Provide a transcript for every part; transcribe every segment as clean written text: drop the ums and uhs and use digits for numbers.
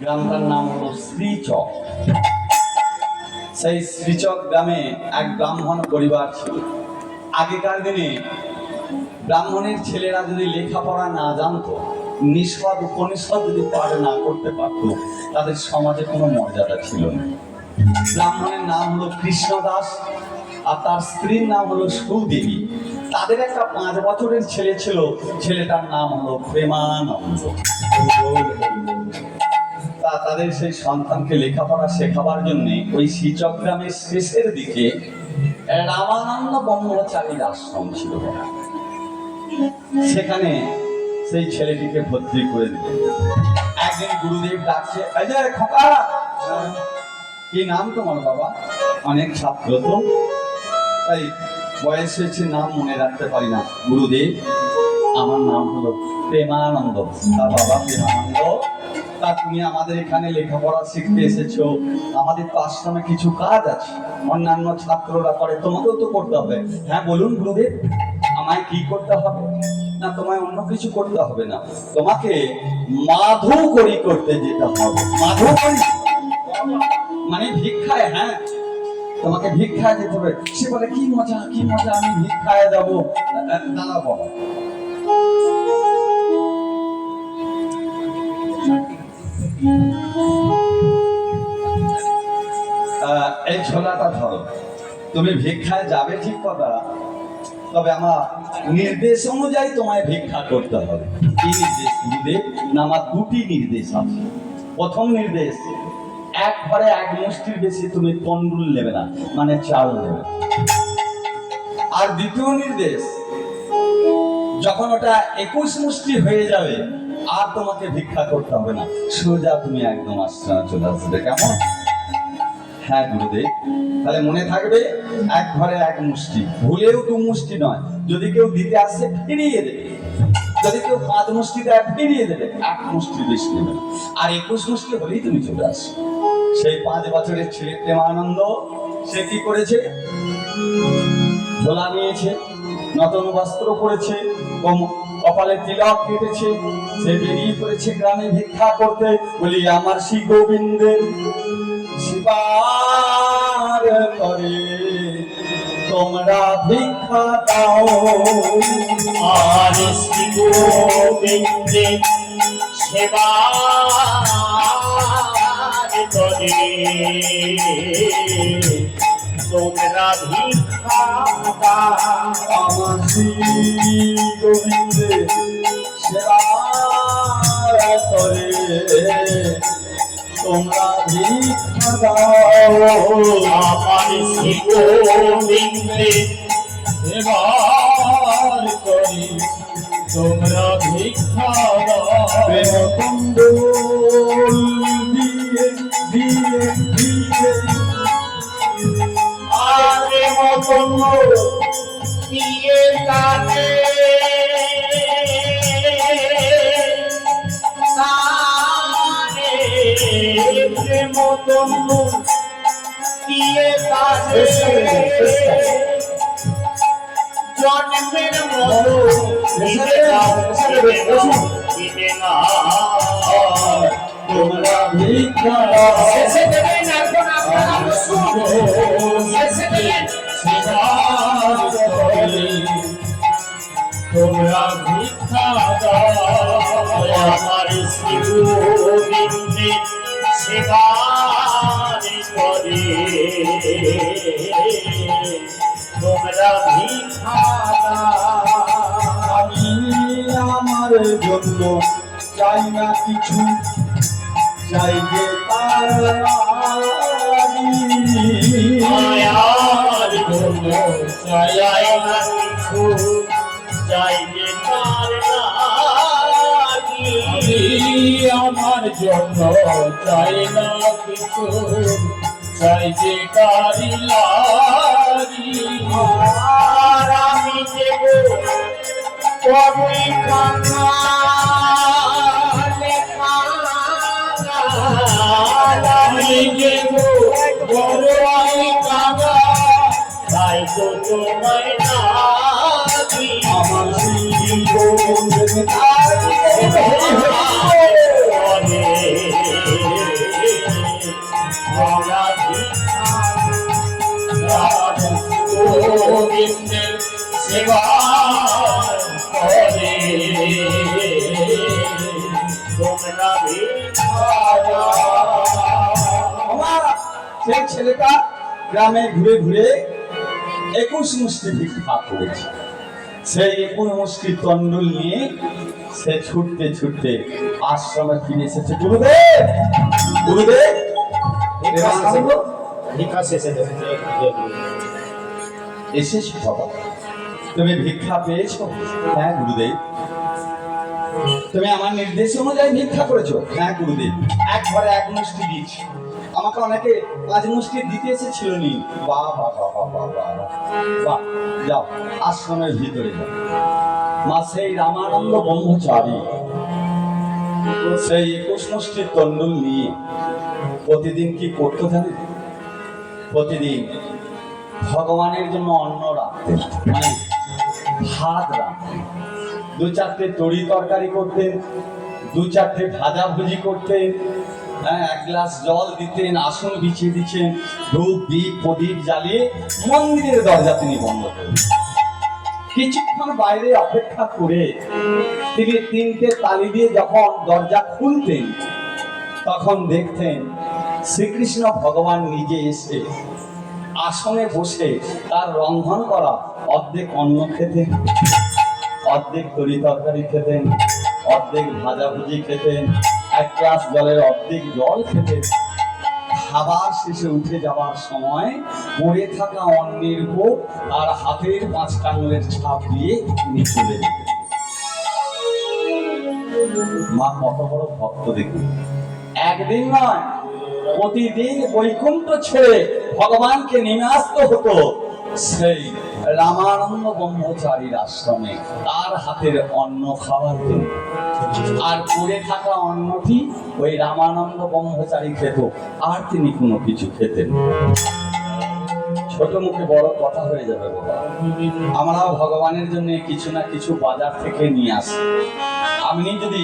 গ্রামটার নাম হলো শ্রীচক। সেই শ্রীচক গ্রামে এক ব্রাহ্মণ পরিবার ছিল। আগেকার দিনে ব্রাহ্মণের ছেলেরা যদি লেখাপড়া না জানতো, নিষদ উপনিষদ যদি পাঠ না করতে পারতো, তাদের সমাজে কোনো মর্যাদা ছিল না। ব্রাহ্মণের নাম হলো কৃষ্ণদাস আর তার স্ত্রীর নাম হলো সুদেবী। তাদের একটা 5 বছরের ছেলে ছিল, ছেলেটার নাম হলো প্রেমানন্দ। তাদের সেই সন্তানকে লেখাপড়া শেখাবার জন্য ওই শ্রীচক গ্রামের শেষের দিকে রামানন্দ ব্রহ্মচারীর আশ্রম ছিল। সেখানে সেই ছেলেটিকে ভর্তি করে দিল। একদিন গুরুদেব ডাকছে, এই যে খোকা, কি নাম তোমার বাবা? অনেক ছাত্র তো, তাই বয়স হয়েছে, নাম মনে রাখতে পারি না। গুরুদেব, আমার নাম হলো প্রেমানন্দ। তা বাবা প্রেমানন্দ, তা তুমি আমাদের এখানে লেখাপড়া শিখতে এসেছো, আমাদের তো আশ্রমে কিছু কাজ আছে, অন্যান্য ছাত্ররা করে, তোমাকেও তো করতে হবে। হ্যাঁ বলুন গুরুদেব, আমায় কি করতে হবে? না, তোমায় অন্য কিছু করতে হবে না, তোমাকে মাধবকরী করতে যেতে হবে। মাধবকরী মানে ভিক্ষায়। হ্যাঁ, তোমাকে ভিক্ষায় যেতে হবে। সে বলে, কি মজা কি মজা, আমি ভিক্ষায় যাবো। দাঁড়া বাবা, এই ছোলাটা ধরো, তুমি ভিক্ষায় যাবে ঠিক কথা, তবে আমার নির্দেশ অনুযায়ী তোমায় ভিক্ষা করতে হবে। কি নির্দেশ গুরুদেব? না, আমার 2টি নির্দেশ আছে। প্রথম নির্দেশ, একবারে 1 মুষ্টির বেশি তুমি তন্ডুল নেবে না, মানে চাল নেবে। আর দ্বিতীয় নির্দেশ, যখন ওটা 21 মুষ্টি হয়ে যাবে, আর তোমাকে ভিক্ষা করতে হবে না, সোজা তুমি একদম আশ্রমে চলে আসবে। কেমন? হ্যাঁ গুরুদেব, তাহলে মনে থাকবে, এক ঘরে 1 মুষ্টি, ভুলেও 2 মুষ্টি নয়। যদি কেউ দিতে আসে ফিরিয়ে দেবে, যদি কেউ 5 মুষ্টি দেয় ফিরিয়ে দেবে, 1 মুষ্টি বেশি নেবে। আর 21 মুষ্টি হলেই তুমি চলে আসো। সেই 5 বছরের ছেলে প্রেমানন্দ, সে কি করেছে? ঝোলা নিয়েছে, নতুন বস্ত্র পরেছে, কপালে তিলক কেটেছে, সে বেরিয়ে পড়েছে গ্রামে ভিক্ষা করতে। বলি, আমার শ্রী গোবিন্দের শিবার করে তোমরা ভিক্ষা দাও। আর শ্রী গোবিন্দের সেবার করে তোমরা ভিক্ষা দাও। আমার শ্রী গোবিন্দের সেবার করে তোমরা ভিক্ষা দাও। আমার শ্রী গোবিন্দের সেবার করে তোমরা ভিক্ষা দাও। প্রেম কন্দল দিয়ে দিয়ে দিয়ে আরে মতন দিয়ে কাটে মতন দিয়ে কাটে জন্মের মতো দিবে না তোমরা ভিক্ষা শেষে দেবেন। এখন আপনারা শেষে দেবেন। তোমরা ভিক্ষা দাও। আমার শ্রী গোবিন্দের সেবার করে তোমরা ভিক্ষা দাও। আমি আমার জন্য চাই না কিছু, চাই যে তার মায়ার জন্য চাই না কিছু, চাই যে তার লাগি। আমার জন্য চাই না কিছু, চাই যে কারি লাগি। আর আমি দেব কবি কাঙালে কাঙাল, আমি দেব বড়াই কাঙা, তাই তো তোমায় লাগি। আমার শ্রী গোবিন্দের এবার করে তোমরা ভিক্ষা দাও। আমার সেই ছেলেটা গ্রামে ঘুরে ঘুরে 21 মুষ্টি ভিক্ষা করেছে। সেই 21 মুষ্টি তন্ডুল নিয়ে সে ছুটতে ছুটতে আশ্রমে ফিরে এসেছে। গুরুদেব, গুরুদেব, ভিক্ষা শেষে এসেছো বাবা, তুমি ভিক্ষা পেয়েছো? হ্যাঁ গুরুদেব। তুমি আমার নির্দেশ অনুযায়ী ভিক্ষা করেছো? হ্যাঁ গুরুদেব। এক ঘরে 1 মুষ্টি দিয়েছি, আমাকে অনেকে 5 মুষ্টি দিতে এসেছিল নি। বাহ বাহ বাহ বাহ বাহ বাহ, যাও আশ্রমের ভিতরে যাও। মা সেই রামানন্দ ব্রহ্মচারী সেই 21 মুষ্টির তন্ডুল নিয়ে প্রতিদিন কি করতো জানেন? প্রতিদিন ভগবানের জন্য অন্ন রাখতেন, মানে ভাত রাখতেন। 2-4টে তরি তরকারি করতেন, 2-4টে ভাজা ভুজি করতেন, 1 গ্লাস জল দিতেন, আসন বিছিয়ে দিচ্ছেন, ধূপ দীপ প্রদীপ জ্বালিয়ে মন্দিরের দরজা তিনি বন্ধ করতেন। কিছুক্ষণ বাইরে অপেক্ষা করে তিনি 3টে তালি দিয়ে যখন দরজা খুলতেন তখন দেখতেন শ্রীকৃষ্ণ ভগবান নিজে এসে আসনে বসে তার রন্ধন করা অর্ধেক অন্ন খেতেন, অর্ধেক তরি তরকারি খেতেন, অর্ধেক ভাজাভুজি খেতেন, 1 গ্লাস জলের অর্ধেক জল খেতেন। খাবার শেষে উঠে যাওয়ার সময় পড়ে থাকা অন্নের ভোগ আর হাতের 5 আঙুলের ছাপ দিয়ে তিনি চলে যেতেন। মা কত বড় ভক্ত দেখুন। একদিন নয়, প্রতিদিন বৈকুণ্ঠ ছেড়ে ভগবানকে নেমে আসতে হতো সেই রামানন্দ ব্রহ্মচারীর আশ্রমে তার হাতের অন্ন খাওয়ার জন্য। আর পড়ে থাকা অন্নটি ওই রামানন্দ ব্রহ্মচারী খেত, আর তিনি কোনো কিছু খেতেন। ছোট মুখে বড় কথা হয়ে যাবে বাবা। আমরাও ভগবানের জন্য কিছু না কিছু বাজার থেকে নিয়ে আসি। আপনি যদি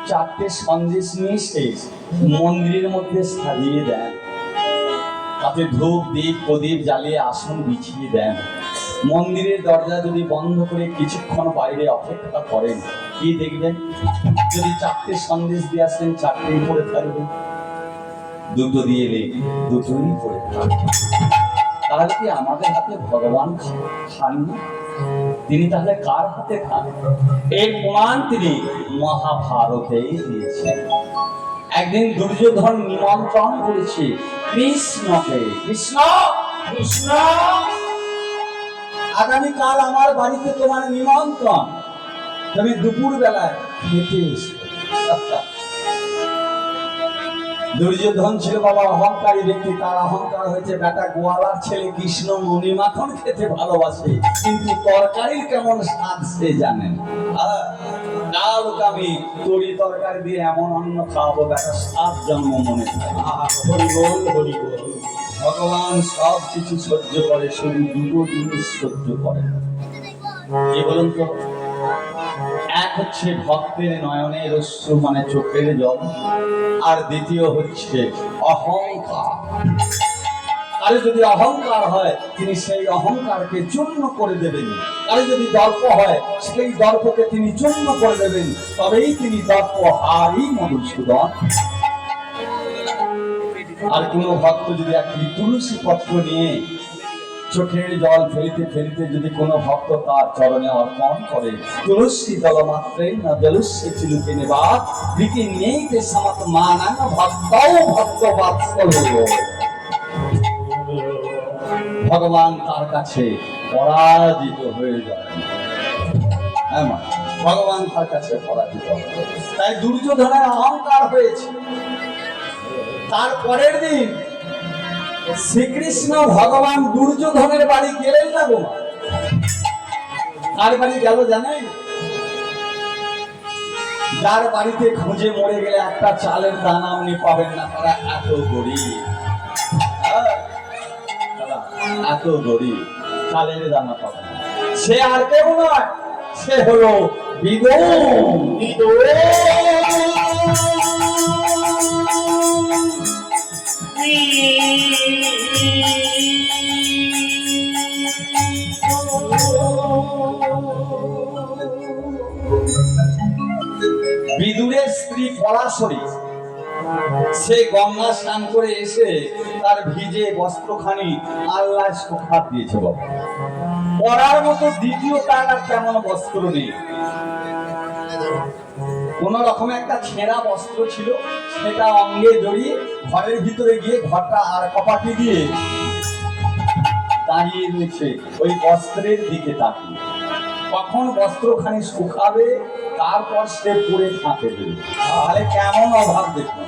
4টে সন্দেশ নিয়ে এসে মন্দিরের মধ্যে সাজিয়ে দেন, তাতে ধূপ দীপ প্রদীপ জ্বালিয়ে আসন বিছিয়ে দেন, মন্দিরের দরজা যদি বন্ধ করে কিছুক্ষণ বাইরে অপেক্ষা করেন, কি দেখবেন? যদি 4টে সন্দেশ দিয়ে আসেন 4টেই পড়ে থাকবে, 2টো দিয়ে এলে 2টোই পড়ে থাকবে। তাহলে কি আমাদের হাতে ভগবান খান না? তিনি তাহলে কার হাতে খান? এর প্রমাণ তিনি মহাভারতেই দিয়েছেন। একদিন দুর্যোধন নিমন্ত্রণ করেছে কৃষ্ণকে, কৃষ্ণ কৃষ্ণ আগামীকাল আমার বাড়িতে তোমার নিমন্ত্রণ, তুমি দুপুর বেলায় খেতে এসো। দুর্যোধন ছিল বাবা অহংকারী ব্যক্তি, তার অহংকার হয়েছে বেটা গোয়ালার ছেলে কৃষ্ণ মণিমাখন খেতে ভালোবাসে, কিন্তু তরকারির কেমন স্বাদ সে জানেন। কাল আমি তরি তরকারি দিয়ে এমন অন্ন খাওয়াবো বেটা 7 জন্ম মনে থাকে। হরি বল হরি বল। ভগবান সব কিছু সহ্য করে, শুধু 2টো জিনিস সহ্য করে। কি বলুন তো? এক হচ্ছে ভক্তের নয়নের অশ্রু, মানে চোখের জল, আর দ্বিতীয় হচ্ছে অহংকার। আর যদি অহংকার হয় তিনি সেই অহংকারকে চূর্ণ করে দেবেন, আর যদি দর্প হয় সেই দর্পকে তিনি চূর্ণ করে দেবেন, তবেই তিনি দর্পহারী মধুসূদন। আর কোন ভক্ত যদি একটি তুলসী পত্র নিয়ে চোখের জল ফেলিতে ফেলিতে যদি কোনো ভক্ত তার চরণে অর্পণ করে, তুলসী দল মাত্রেই না জলস্য চিলুকে নেবা দিকে নেইতে সামাত মানান ভক্তও ভক্ত বাৎসল্য। ভগবান তার কাছে পরাজিত হয়ে যায়। হ্যাঁ মা, ভগবান তার কাছে পরাজিত হয়। তাই দুর্যোধনের অহংকার হয়েছে। তার পরের দিন শ্রীকৃষ্ণ ভগবান দুর্যোধনের বাড়ি গেলেন না গো। কার বাড়ি গেল জানেন? যার বাড়িতে খুঁজে মরে গেলে একটা চালের দানা উনি পাবেন না, তারা এত গরিব, এত গরিব, চালের দানা পাবেন না। সে আর কেউ নয়, সে হলো বিদুর। সরাসরি সে গঙ্গা স্নান করে এসে তার ভিজে বস্ত্রখানি আল্লাহ সুখাত দিয়েছে বাবা। পরার মতো দ্বিতীয় তার আর তেমন বস্ত্র নেই। কোন রকম একটা ছেঁড়া বস্ত্র ছিল, সেটা অঙ্গে জড়িয়ে ঘরের ভিতরে গিয়ে ঘরটা আর কপাটি দিয়ে দাঁড়িয়ে রয়েছে ওই বস্ত্রের দিকে তাকিয়ে। কখন বস্ত্রখানি শুকাবে তারপর সে পরে থাকে দেবে। তাহলে কেমন অভাব দেখুন।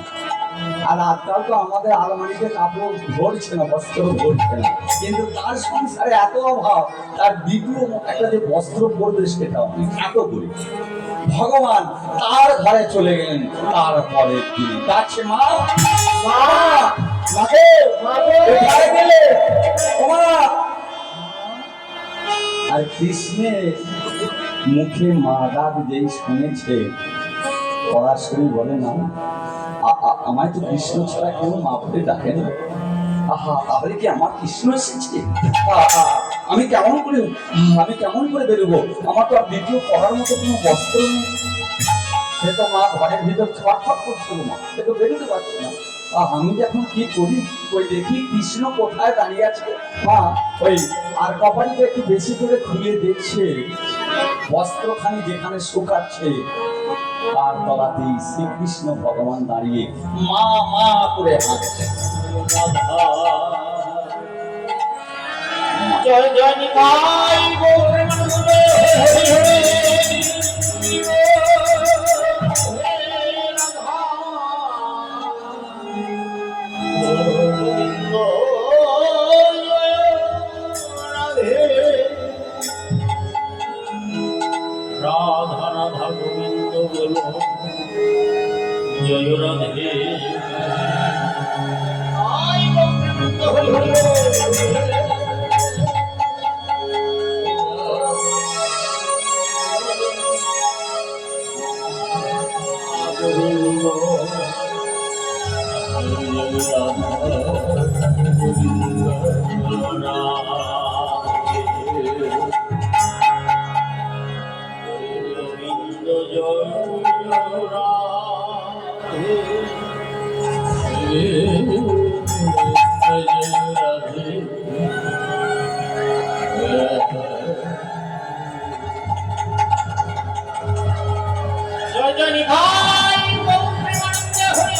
আর আজকাল তো আমাদের আলমারিতে কাপড় ধরছে না, বস্ত্র ধরছে না, কিন্তু তার সংসারে এত অভাব, তার দ্বিতীয় একটা যে বস্ত্র পরবে সেটাও নেই। এত করে ভগবান তার ঘরে চলে গেলেন। তারপরে তিনি ডাকছে, মা মা মাকে ঘরে গেলে মা। আর কৃষ্ণের মুখে মা ডাক যেই শুনেছে, সরাসরি বলে, না আমায় তো কৃষ্ণ ছাড়া কেউ মা বলে ডাকে না। আহা, তাহলে কি আমার কৃষ্ণ এসেছে? আমি কেমন করে বেরোবো? আমার তো আর দ্বিতীয় পড়ার মতো কোনো বস্ত্র নেই। সে তো মা ঘরের ভিতর ছটফট করছিল, মা সে তো বেরোতে পারছে না। আমি যখন কি করি, ওই দেখি কৃষ্ণ কোথায় দাঁড়িয়ে আছে। মা ওই আর কপালটা একটু বেশি করে খুলে দেখছে, বস্ত্রখানি যেখানে শুকাচ্ছে তার তলাতেই শ্রীকৃষ্ণ ভগবান দাঁড়িয়ে মা মা করে হাঁটছে। জয় জয় নিতাই গৌর রাধা রাধা গোবিন্দ বলো জয় রাধে।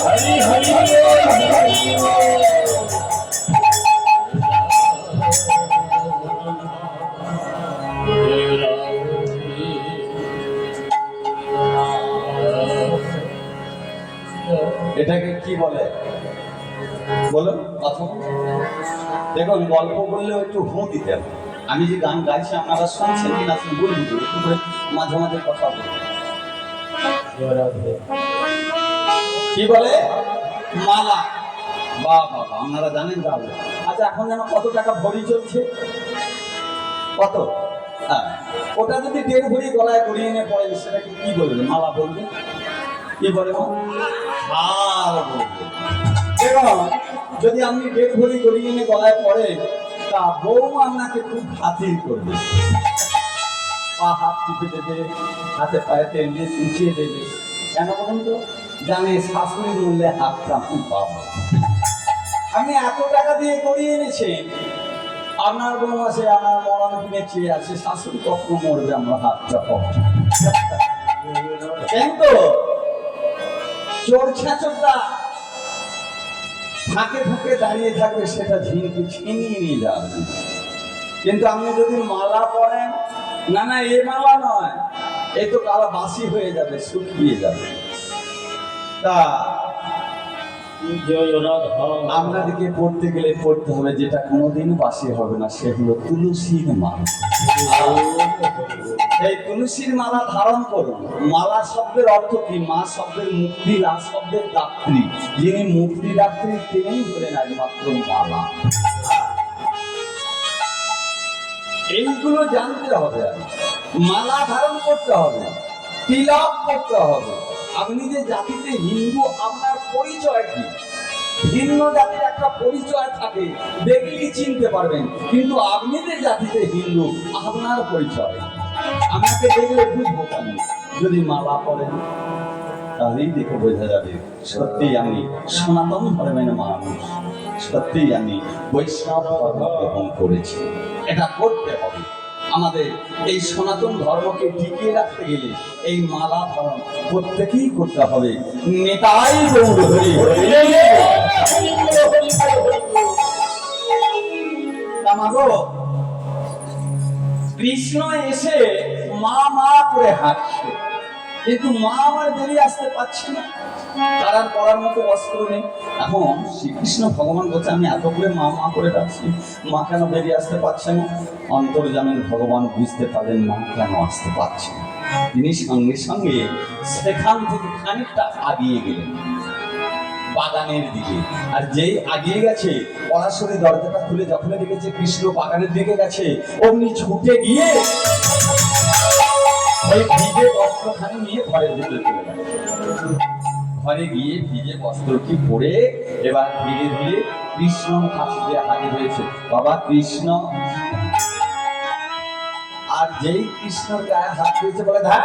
হরি হরি এটাকে কি বলে বলুন? কথা দেখুন, গল্প বললেও একটু হু দিতে হবে। আমি যে গান গাইছি আপনারা শুনছেন কিনা বলবো, একটু করে মাঝে মাঝে কথা বলবো। কি বলে? মালা। বাহ বাহ, আপনারা জানেন তাহলে। আচ্ছা, এখন যেন কত টাকা ভরি চলছে? কত? হ্যাঁ, ওটা যদি 1.5 ভরি গলায় গড়িয়ে এনে পড়ে, সেটাকে কি বলবে? মালা বলবে? কি বলে? হার বলবে। এবং যদি আপনি 1.5 ভরি গড়িয়ে এনে গলায় পড়ে, তা বৌমা আপনাকে খুব খাতির করবে, পা হাত টিপে দেবে, হাতে পায়ে তেল দিয়ে চুচিয়ে দেবে। কেন বলুন তো? জানে শাশুড়ির মূল্যে হাতটা খুব পাবো। আপনি এত টাকা দিয়ে গড়িয়ে এনেছেন, আপনার বৌমা সে আমার মরণ কিনে চেয়ে আছে, শাশুড়ি কখনো মরবে আমরা হাতটা পাবো। কিন্তু চোর ছেঁচরটা ফাঁকে ফাঁকে দাঁড়িয়ে থাকবে, সেটা ঝিনকে ছিনিয়ে নিয়ে যাবে। কিন্তু আপনি যদি মালা পরেন, না না এ মালা নয়, এই তো কালা বাসি হয়ে যাবে, শুকিয়ে যাবে। তা আপনাদেরকে পড়তে গেলে পড়তে হবে যেটা কোনোদিন বাসি হবে না, সে হলো তুলসীর মালা। এই তুলসীর মালা ধারণ করুন। মালা শব্দের অর্থ কি? মা শব্দের মুক্তি, লা শব্দের দাত্রী। যিনি মুক্তি দাত্রী তিনিই হলেন একমাত্র মালা। এইগুলো জানতে হবে, মালা ধারণ করতে হবে, তিলক করতে হবে। আপনি যে জাতিতে হিন্দু, আপনার পরিচয় কি? ভিন্ন জাতির একটা পরিচয় থাকে, দেখলেই চিনতে পারবেন। কিন্তু আপনি যে জাতিতে হিন্দু, আপনার পরিচয় আপনাকে দেখলে বুঝবো কেন? যদি মালা পরেন, তাহলেই দেখে বোঝা যাবে সত্যি আমি সনাতন ধর্মের মানুষ, সত্যি আমি বৈষ্ণব ধর্ম গ্রহণ করেছি। এটা করতে হবে। আমাদের এই সনাতন ধর্মকে টিকিয়ে রাখতে গেলে এই মালা ধারণ প্রত্যেকেই করতে হবে। নেতাই গৌর হরি হরি। আমাগো কৃষ্ণ এসে মা মা করে হাঁটছে, কিন্তু মা আমার বেরিয়ে আসতে পারছে না, তার আর পড়ার মতো অস্ত্র নেই। এখন শ্রীকৃষ্ণ ভগবান বলছে আমি এত করে মা মা করে ডাকছি, মা কেন বেরিয়ে আসতে পারছে না? অন্তর্যামীর ভগবান বুঝতে পারলেন মা কেন আসতে পারছে না। তিনি সঙ্গে সঙ্গে সেখান থেকে খানিকটা আগিয়ে গেলেন বাগানের দিকে। আর যেই আগিয়ে গেছে পরাশরী দরজাটা খুলে যখন দেখেছে কৃষ্ণ বাগানের দিকে গেছে, অমনি ছুটে গিয়ে ওই ভিজে বস্ত্রখানি নিয়ে ঘরের ভিতরে চলে গেল। ঘরে গিয়ে ভিজে বস্ত্রটি পরে এবার ধীরে ধীরে কৃষ্ণ কাছে হাজির হয়েছে। বাবা কৃষ্ণ। আর যেই কৃষ্ণর গায়ে হাত দিয়েছে বলে ধ্যান,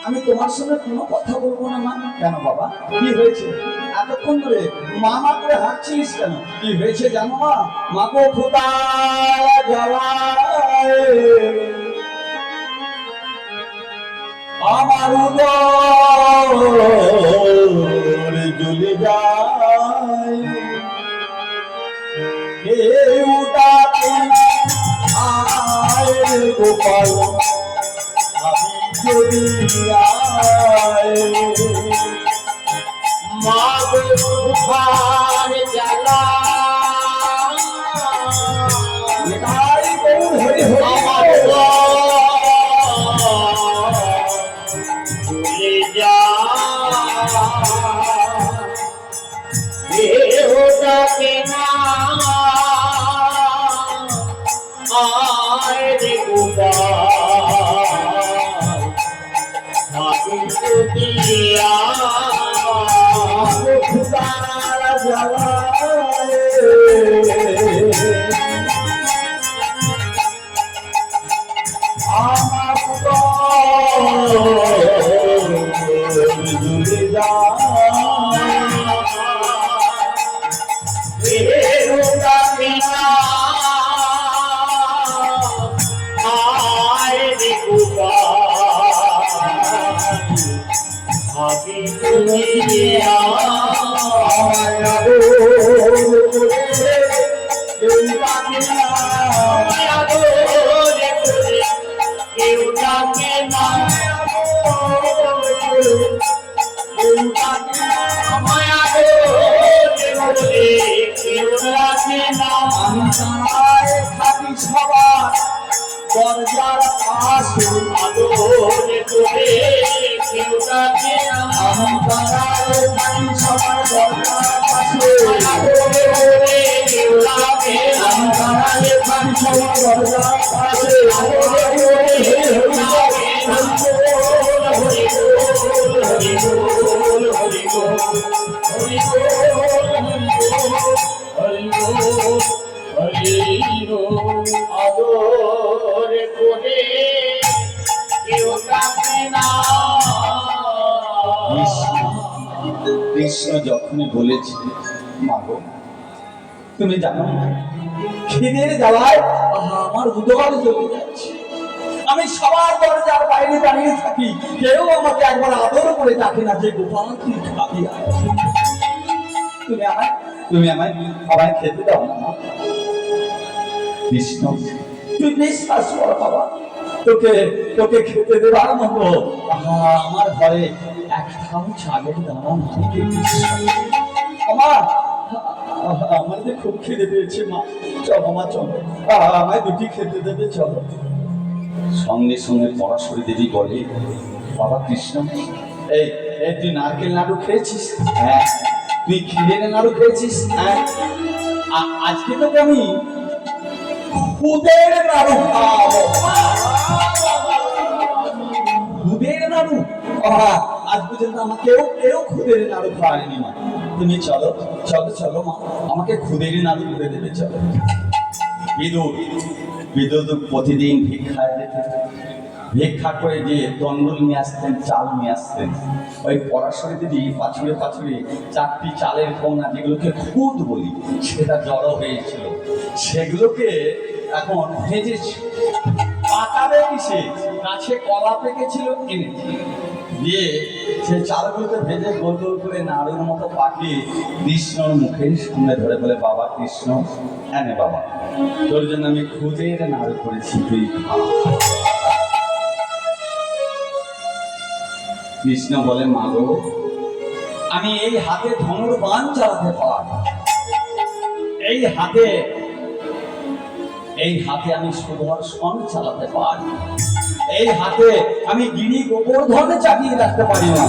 আমি তোমার সঙ্গে কোনো কথা বলবো না মা। কেন বাবা, কি হয়েছে? এতক্ষণ ধরে মা মা করে হাঁটছিস কেন? কি হয়েছে জানো মা? মাগো খোদা জ্বালায় আমার উদর জ্বলে যায়, কেউ ডাকে না আয় গোপাল, আমি যদি আয় মাগো তুফান জ্বালা নিতাই গৌর হরি হরি। আমার ভুলে যা দেহটাকে না আয় রে গোপাল, আমি যদি মাগো খোদা জ্বালায় আমার উদর জ্বলে যায়, দেহটাকে না আয় রে গোপাল, আমি যদি আমায় আদর করে কেউ ডাকে না, কেউ ডাকে না কেউ ডাকে না, মায়া কেউ ডাকে না আমি তাই থাকি সবার দরজার পাশে, আদরে করে কেউ ডাকে না আমি তাই থাকি সবার দরজার পাশে, আদরে করে কেউ ডাকে না আমি তাই থাকি সবার দরজার পাশে। আদরে করে কেউ ডাকে না হরি বল হরি বল হরি বল হরি বল হরি বল হরি বল আদরে করে কেউ ডাকে না কৃষ্ণ যখনই বলেছে মাগো তুমি জানো না, খিদের জ্বালায় আমার উদর জ্বলে যাচ্ছে, আমি সবার দরজার বাইরে দাঁড়িয়ে থাকি, কেউ আমাকে একবার আদর করে ডাকে না যে গোপাল তুই খাবি আয়। তুমি আমায় আমায় খেতে দাও না মা। কৃষ্ণ তুই বিশ্বাস কর বাবা, তোকে তোকে খেতে দেবার মতো আমার ঘরে একটাও ছাগল দানা নাই রে কৃষ্ণ। আমার আমার যে খুব খিদে পেয়েছে মা, চলো মা চলো, আমায় দুটি খেতে দেবে চলো। সঙ্গে সঙ্গে পরাশরী দেবী বলে বাবা কৃষ্ণ, এই এই তুই নারকেল নাড়ু খেয়েছিস? হ্যাঁ। তুই ক্ষীরের নাড়ু খেয়েছিস? হ্যাঁ। আজকে তোকে আমি খুদের নাড়ু খাওয়াবো। খুদের নাড়ু? আজ পর্যন্ত আমাকে কেউ খুদের নাড়ু খাওয়ায়নি মা। তুমি চলো চলো চলো মা, আমাকে খুদের নাড়ু করে দেবে চলো। বিদুর বিদুর প্রতিদিন ভিক্ষায় যেত, ভিক্ষা করে যে তন্ডুল নিয়ে আসতেন, চাল নিয়ে আসতেন, ওই পরাশরী দিদি পাছুড়ে পাছুড়ে 4টি চালের কৌনা, যেগুলোকে খুদ বলি, সেটা জড়ো হয়েছিল। সেগুলোকে এখন ভেজেছে। পাকাবে কিসে? গাছে কলা পেকেছিল, এনেছে দিয়ে সে চালগুলোকে ভেজে গোল গোল করে নাড়ুর মতো পাকিয়ে কৃষ্ণর মুখের সামনে ধরে বলে, বাবা কৃষ্ণ, হ্যাঁ বাবা, তোর জন্য আমি খুদের নাড়ু করেছি, তুই খা। কৃষ্ণ বলে, মা গো, আমি এই হাতে ধনুর্বাণ চালাতে পারি, এই হাতে আমি সুদর্শন চালাতে পারি, এই হাতে আমি গিরি গোবর্ধন চাপিয়ে রাখতে পারি না,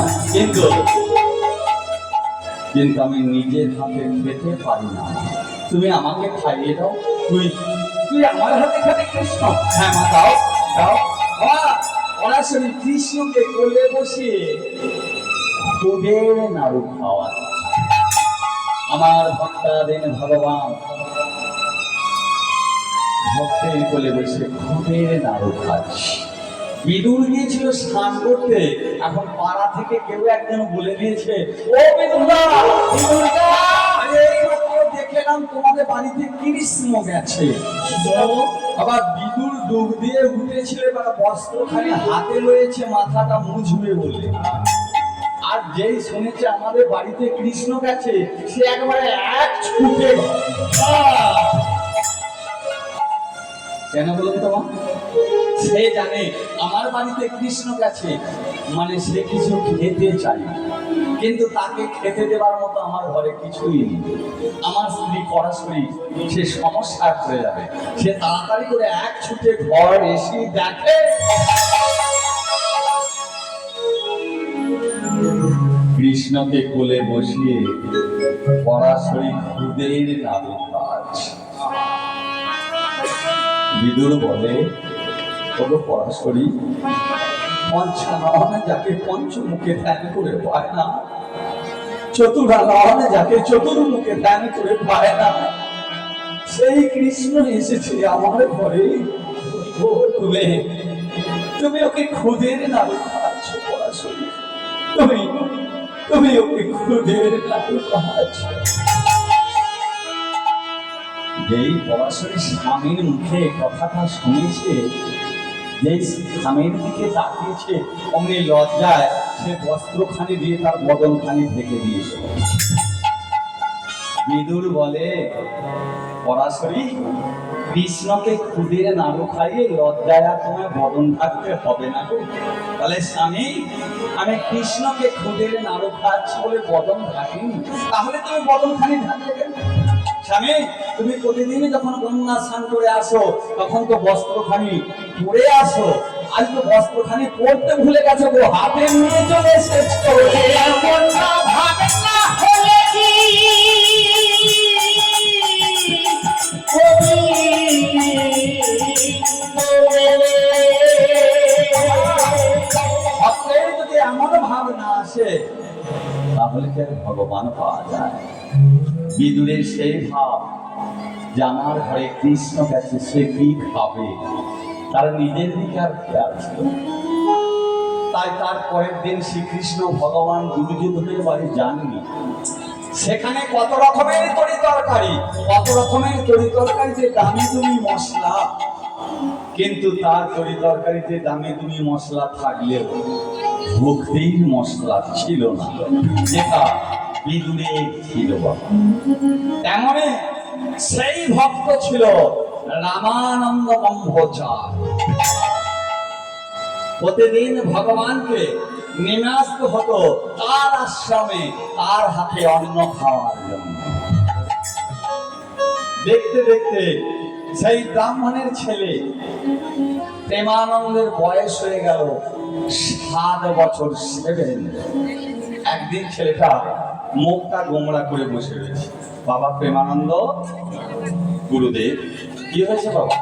কিন্তু আমি নিজের হাতে খেতে পারি না। তুমি আমাকে খাইয়ে দাও, তুই আমার হাতে খাবে কৃষ্ণ? হ্যাঁ মা, দাও দাও। সরাসরি কৃষ্ণকে কোলে বসিয়ে খুদের নাড়ু খাওয়া। আমার ভক্তাদিন ভগবান ভক্তের কোলে বসে খুদের নাড়ু খাচ্ছে। বিদুর গিয়েছিল স্নান করতে, এখন পাড়া থেকে কেউ একজন বলে দিয়েছে, ও বিদুরা, দেখলাম তোমাদের বাড়িতে কৃষ্ণ গেছে। আবার বিদুর ডুব দিয়ে উঠেছিল, এবার বস্ত্রখানি হাতে রয়েছে, মাথাটা মুছবে বলে। আর যেই শুনেছে আমাদের বাড়িতে কৃষ্ণ গেছে, সে একবারে এক ছুটে। কেন বলুন তো? সে জানে আমার বাড়িতে কৃষ্ণ গেছে মানে সে কিছু খেতে চাই, কিন্তু তাকে খেতে দেবার মতো আমার ঘরে কিছুই নেই। আমার স্ত্রী পরাশরী সে সমস্যায় পড়ে যাবে। সে তাড়াতাড়ি করে এক ছুটে ঘর এসে দেখে কৃষ্ণকে কোলে বসিয়ে পরাশরী খুদের নাড়ু খাচ্ছে। বিদুর বলে, ওগো পরাশরী, পঞ্চানন যাকে পঞ্চমুখে ধ্যান করে পায় না, চতুরানন যাকে চতুর্মুখে ধ্যান করে পায় না, সেই কৃষ্ণ এসেছে আমার ঘরে। তুমি ওকে খুদের নাড়ু খাচ্ছ পরাশরী, তুমি ওকে খুদের নাড়ু খাচ্ছ। যেই পরাশরী স্বামীর মুখে কথাটা শুনেছে, যেই স্বামীর দিকে তাকিয়েছে, অমনি লজ্জায় সে বস্ত্রখানি দিয়ে তার বদনখানি ঢেকে দিয়েছে। বিদুর বলে, পরাশরী, কৃষ্ণকে খুদের নাড়ু খাইয়ে লজ্জায় আর তোমার বদন ঢাকতে হবে না গো। তাহলে স্বামী, আমি কৃষ্ণকে খুদের নাড়ু খাচ্ছি বলে বদন ঢাকিনি, তাহলে তুমি বদনখানি ঢাকলে কেন? স্বামী, তুমি প্রতিদিনই যখন গঙ্গা স্নান করে আসো তখন তো বস্ত্রখানি পরে আসো, আজ তো বস্ত্রখানি পরতে ভুলে গেছো গো, হাতে নিয়ে চলে এসেছো। আপনার যদি এমন ভাব না আসে তাহলে কি আর ভগবান পাওয়া যায়? বিদুরের সেই ভাব যে আমার ঘরে কৃষ্ণ গেছে, সে কি খাবে, তার নিজের দিকে আর খেয়াল ছিল। তাই তার পরের দিন শ্রীকৃষ্ণ ভগবান দুর্যোধনের বাড়ি যাননি। সেখানে কত রকমের তরি তরকারিতে দামি তুমি মশলা, কিন্তু তার তরি তরকারিতে দামি তুমি মশলা থাকলেও ভক্তির মশলা ছিল না, যেটা বিদুরের ছিল। তেমনি সেই ভক্ত ছিল রামানন্দ ব্রহ্মচার। প্রতিদিন ভগবানকে নেমে আসতে হতো তার আশ্রমে, তার হাতে অন্ন খাওয়ার জন্য। দেখতে দেখতে সেই ব্রাহ্মণের ছেলে প্রেমানন্দের বয়স হয়ে গেল 7 বছর, 7। একদিন ছেলেটা মুখটা গোমড়া করে বসে রয়েছে। বাবা প্রেমানন্দ, গুরুদেব, কি হয়েছে বাবা?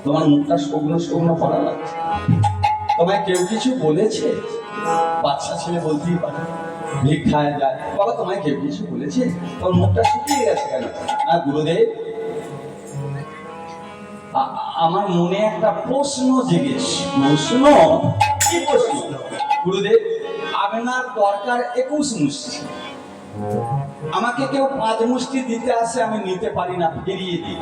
তোমার মুখটা শুকনো শুকনো করা লাগছে, তোমায় কেউ কিছু বলেছে? বাচ্চা ছেলে বলতেই পারে, ভিক্ষায় যায়। বাবা, তোমায় কেউ কিছু বলেছে? তোমার মুখটা শুকিয়ে গেছে কেন? না গুরুদেব, আমার মনে একটা প্রশ্ন জিজ্ঞেস। প্রশ্ন? কি প্রশ্ন? গুরুদেব, আপনার দরকার 21 মুষ্টি, আমাকে কেউ 5 মুষ্টি দিতে আসে, আমি নিতে পারি না, ফিরিয়ে দিই।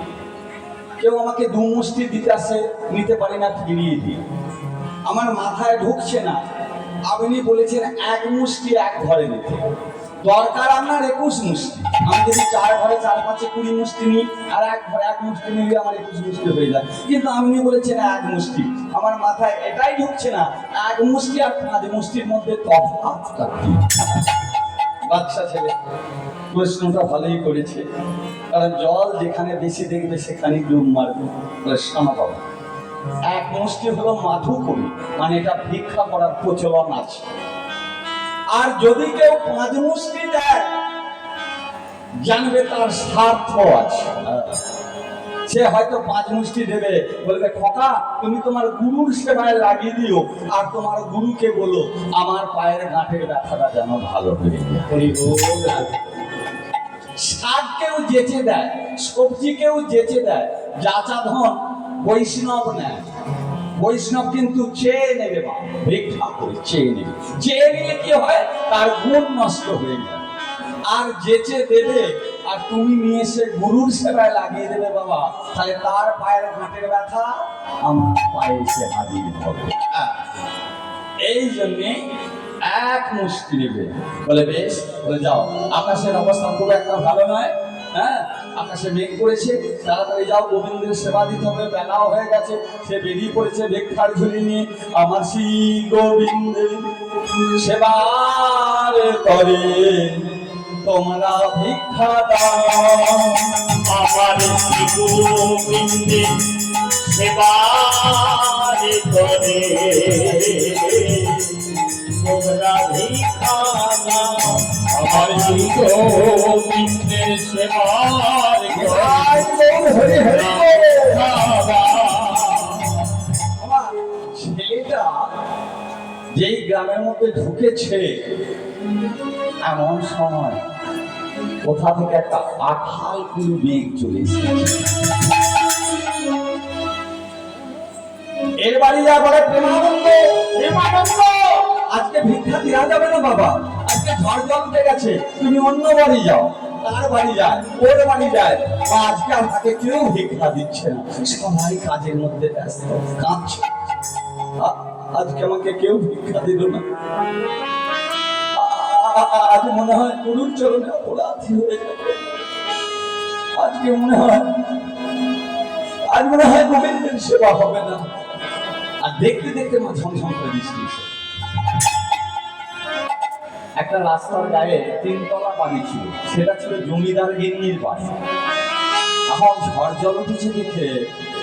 কেউ আমাকে 2 মুষ্টি দিতে আসে, নিতে পারি না, ফিরিয়ে দিই। আমার মাথায় ঢুকছে না, আপনি বলেছেন 1 মুষ্টি 1 ঘরে নিতে। দরকার আপনার 21 মুষ্টি, আমি যদি 4 ঘরে 4 5 20 মুষ্টি নিই, আর 1 ঘরে 1 মুষ্টি নিলে আমার 21 মুষ্টি হয়ে যায়। কিন্তু আপনি বলেছেন 1 মুষ্টি, আমার মাথায় এটাই ঢুকছে না 1 মুষ্টি আর 5 মুষ্টির মধ্যে তফাৎটা কি? বাচ্চা ছেলে প্রশ্নটা ভালোই করেছে, কারণ জল যেখানে বেশি দেখবে সেখানে ডুব মারবে। শোনা বাবা, 1 মুষ্টি হলো মাথু করি, মানে এটা ভিক্ষা করার প্রচলন আছে। আর যদি কেউ 5 মুষ্টি দেয়, জানবে তার স্বার্থ আছে। সে হয়তো 5 মুষ্টি দেবে, বলবে খোকা তুমি তোমার গুরুর সেবায় লাগিয়ে দিও, আর তোমার গুরুকে বলো আমার পায়ের গাঁটের ব্যথাটা যেন ভালো হয়ে যায়। শাক কেউ যেচে দেয়, সবজি কেউ যেচে দেয়, যাচা ধন বৈষ্ণব নেয়। বৈষ্ণব কিন্তু চেয়ে নেবে, বা ভিক্ষা করে চেয়ে নেবে। চেয়ে নিলে কি হয়, তার গুণ নষ্ট হয়ে যায়। আর যেচে দেবে, আর তুমি নিয়ে এসে গুরুর সেবায় লাগিয়ে দেবে বাবা, তাহলে তার পায়ের গাঁটের ব্যথা আমার পায়ে এসে হাজির হবে। এই জন্যে 1 মুষ্টি নেবে। বলে বেশ, বলে যাও, আকাশের অবস্থা খুব একটা ভালো নয়, হ্যাঁ আকাশে মেঘ করেছে, তাড়াতাড়ি যাও, গোবিন্দের সেবা দিতে হবে, বেলাও হয়ে গেছে। সে বেরিয়ে পড়েছে ভিক্ষার ঝুলি নিয়ে। আমার শ্রী গোবিন্দের সেবার করে তোমরা ভিক্ষা দাও, আমার শ্রী গোবিন্দের সেবার করে তোমরা ভিক্ষা দাও। আমার শ্রী গোবিন্দের সেবার করে আমার ছেলেটা যেই গ্রামের মধ্যে ঢুকেছে, এমন সময় কোথা থেকে একটা আঠাল কুড়ি মেঘ চলে এসেছে। এর বাড়ি যা বলে প্রেমানন্দ, প্রেমানন্দ আজকে ভিক্ষা দেওয়া যাবে না বাবা, আজকে ঝড় জল উঠে গেছে, তুমি অন্য বাড়ি যাও। তার বাড়ি যায়, ওর বাড়ি যায়, আজকে আমাকে কেউ ভিক্ষা দিচ্ছে না, সবাই কাজের মধ্যে ব্যস্ত, কাঁদছে। আজকে আমাকে কেউ ভিক্ষা দিল না। আজ মনে হয় গুরুর চরণে অপরাধী হয়ে যাবে। আজকে মনে হয়, আজ মনে হয় গোবিন্দের সেবা হবে না। আর দেখতে দেখতে মা ঝমঝম করে বৃষ্টি এসে। একটা রাস্তার গায়ে 3 তলা বাড়ি ছিল, সেটা ছিল জমিদার গিন্নির বাড়ি। এখন ঝড় জল উঠেছে দেখে